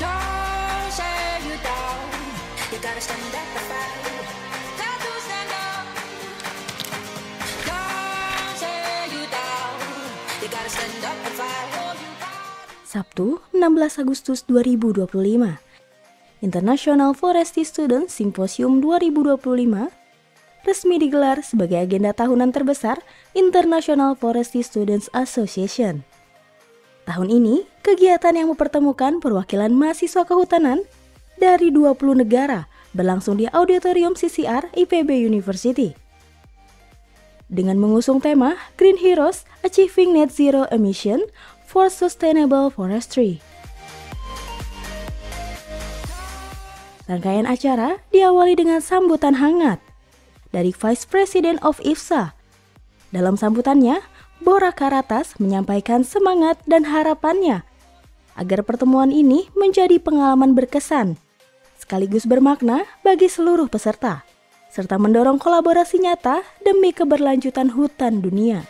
Don't say you don't. You gotta stand up and fight. Got to stand up. Don't say you don't. You gotta stand up and fight. Sabtu, 16 Agustus 2025. International Forestry Student Symposium 2025 resmi digelar sebagai agenda tahunan terbesar International Forestry Students Association. Tahun ini, kegiatan yang mempertemukan perwakilan mahasiswa kehutanan dari 20 negara berlangsung di Auditorium CCR IPB University. Dengan mengusung tema Green Heroes Achieving Net Zero Emission for Sustainable Forestry. Rangkaian acara diawali dengan sambutan hangat dari Vice President of IFSA. Dalam sambutannya, Bora Karatas menyampaikan semangat dan harapannya agar pertemuan ini menjadi pengalaman berkesan, sekaligus bermakna bagi seluruh peserta, serta mendorong kolaborasi nyata demi keberlanjutan hutan dunia.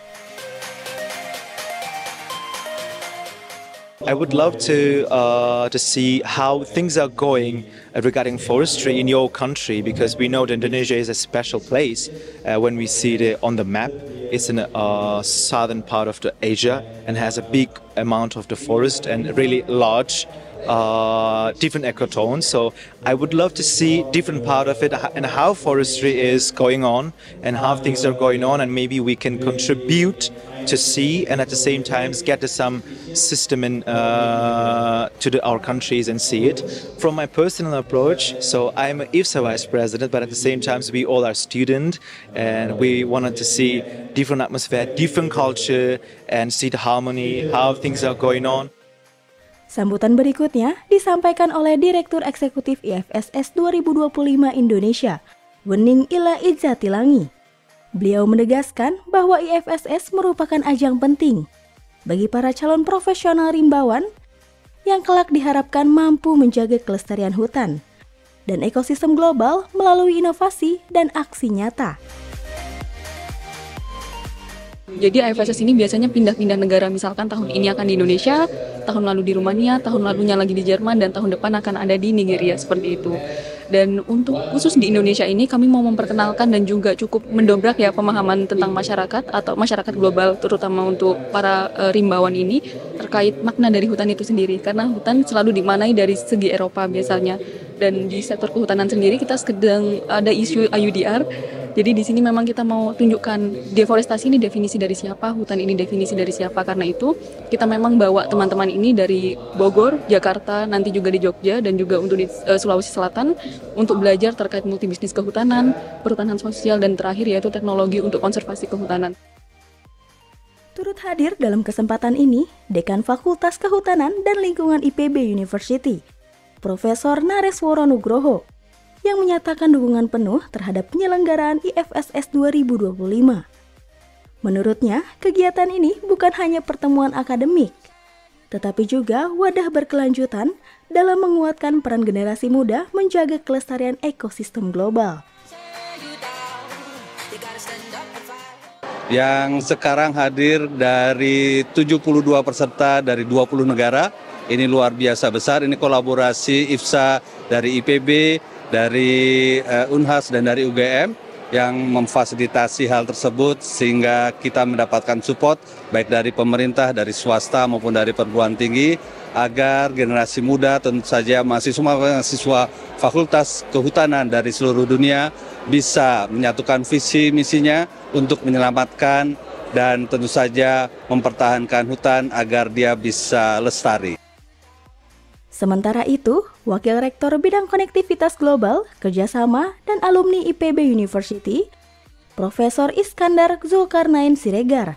I would love to see how things are going regarding forestry in your country, because we know that Indonesia is a special place when we see it on the map. It's in the southern part of the Asia and has a big amount of the forest and really large different ecotones. So I would love to see different part of it and how forestry is going on and how things are going on, and maybe we can contribute to see and at the same time get some system in our countries and see it. From my personal approach, so I'm an IFSA vice president, but at the same time we all are student and we wanted to see different atmosphere, different culture, and see the harmony, how things are going on. Sambutan berikutnya disampaikan oleh Direktur Eksekutif IFSS 2025 Indonesia, Wening Ila Izzatilangi. Beliau menegaskan bahwa IFSS merupakan ajang penting bagi para calon profesional rimbawan yang kelak diharapkan mampu menjaga kelestarian hutan dan ekosistem global melalui inovasi dan aksi nyata. Jadi IFSS ini biasanya pindah-pindah negara, misalkan tahun ini akan di Indonesia, tahun lalu di Rumania, tahun lalunya lagi di Jerman, dan tahun depan akan ada di Nigeria, seperti itu. Dan untuk khusus di Indonesia ini kami mau memperkenalkan dan juga cukup mendobrak ya pemahaman tentang masyarakat atau masyarakat global, terutama untuk para rimbawan ini terkait makna dari hutan itu sendiri. Karena hutan selalu dimaknai dari segi Eropa biasanya. Dan di sektor kehutanan sendiri kita sedang ada isu IUDR. Jadi di sini memang kita mau tunjukkan deforestasi ini definisi dari siapa, hutan ini definisi dari siapa. Karena itu kita memang bawa teman-teman ini dari Bogor, Jakarta, nanti juga di Jogja, dan juga untuk di Sulawesi Selatan untuk belajar terkait multibisnis kehutanan, perhutanan sosial, dan terakhir yaitu teknologi untuk konservasi kehutanan. Turut hadir dalam kesempatan ini Dekan Fakultas Kehutanan dan Lingkungan IPB University, Profesor Naresworo Nugroho, yang menyatakan dukungan penuh terhadap penyelenggaraan IFSS 2025. Menurutnya, kegiatan ini bukan hanya pertemuan akademik, tetapi juga wadah berkelanjutan dalam menguatkan peran generasi muda menjaga kelestarian ekosistem global. Yang sekarang hadir dari 72 peserta dari 20 negara, ini luar biasa besar. Ini kolaborasi IFSA dari IPB, dari Unhas dan dari UGM yang memfasilitasi hal tersebut sehingga kita mendapatkan support baik dari pemerintah, dari swasta maupun dari perguruan tinggi agar generasi muda, tentu saja mahasiswa Fakultas Kehutanan dari seluruh dunia bisa menyatukan visi misinya untuk menyelamatkan dan tentu saja mempertahankan hutan agar dia bisa lestari. Sementara itu, Wakil Rektor Bidang Konektivitas Global, Kerjasama, dan Alumni IPB University, Profesor Iskandar Zulkarnain Siregar,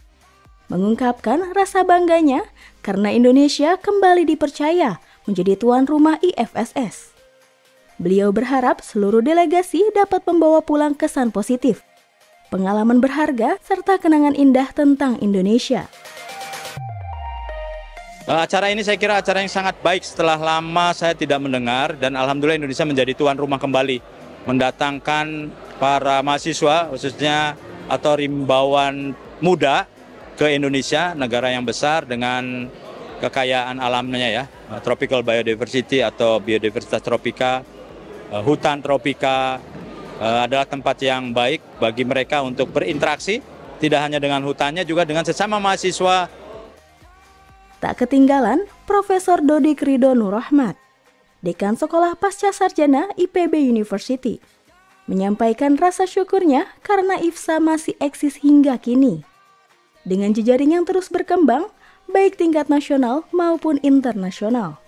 mengungkapkan rasa bangganya karena Indonesia kembali dipercaya menjadi tuan rumah IFSS. Beliau berharap seluruh delegasi dapat membawa pulang kesan positif, pengalaman berharga, serta kenangan indah tentang Indonesia. Acara ini saya kira acara yang sangat baik setelah lama saya tidak mendengar, dan alhamdulillah Indonesia menjadi tuan rumah kembali, mendatangkan para mahasiswa khususnya atau rimbawan muda ke Indonesia, negara yang besar dengan kekayaan alamnya ya, tropical biodiversity atau biodiversitas tropika, hutan tropika adalah tempat yang baik bagi mereka untuk berinteraksi, tidak hanya dengan hutannya, juga dengan sesama mahasiswa. Tak ketinggalan, Profesor Dodik Ridho Nur Rahmat, Dekan Sekolah Pasca Sarjana IPB University, menyampaikan rasa syukurnya karena IFSA masih eksis hingga kini. Dengan jejaring yang terus berkembang, baik tingkat nasional maupun internasional.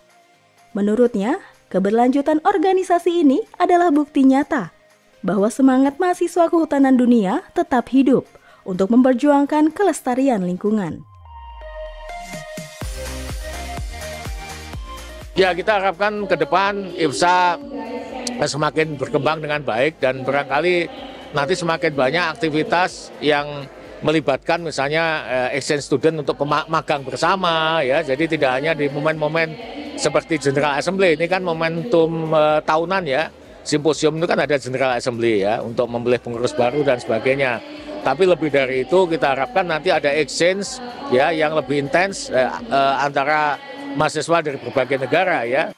Menurutnya, keberlanjutan organisasi ini adalah bukti nyata bahwa semangat mahasiswa kehutanan dunia tetap hidup untuk memperjuangkan kelestarian lingkungan. Ya, kita harapkan ke depan IFSA semakin berkembang dengan baik dan barangkali nanti semakin banyak aktivitas yang melibatkan misalnya exchange student untuk magang bersama ya. Jadi tidak hanya di momen-momen seperti General Assembly, ini kan momentum tahunan ya. Simposium itu kan ada General Assembly ya untuk memilih pengurus baru dan sebagainya. Tapi lebih dari itu kita harapkan nanti ada exchange ya yang lebih intens antara mahasiswa dari berbagai negara ya.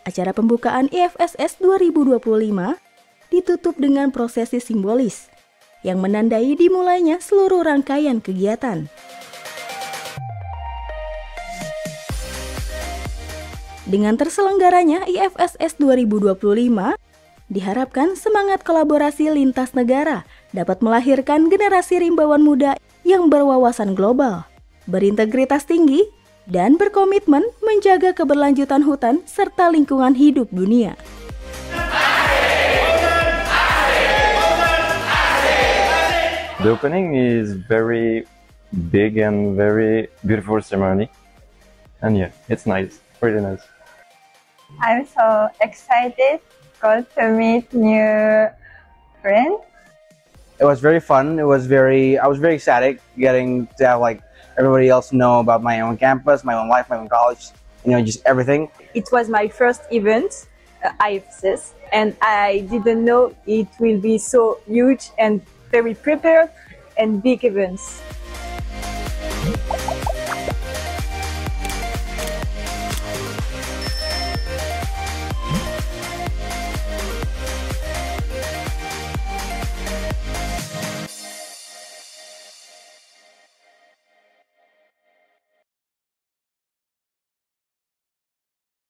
Acara pembukaan IFSS 2025 ditutup dengan prosesi simbolis yang menandai dimulainya seluruh rangkaian kegiatan. Dengan terselenggaranya IFSS 2025, diharapkan semangat kolaborasi lintas negara dapat melahirkan generasi rimbawan muda yang berwawasan global, berintegritas tinggi, dan berkomitmen menjaga keberlanjutan hutan serta lingkungan hidup dunia. The opening is very big and very beautiful ceremony. And yeah, it's nice, pretty nice. I'm so excited to meet new friends. It was very fun. I was very ecstatic getting to have like everybody else know about my own campus, my own life, my own college, just everything. It was my first event, IFSS, and I didn't know it will be so huge and very prepared and big events.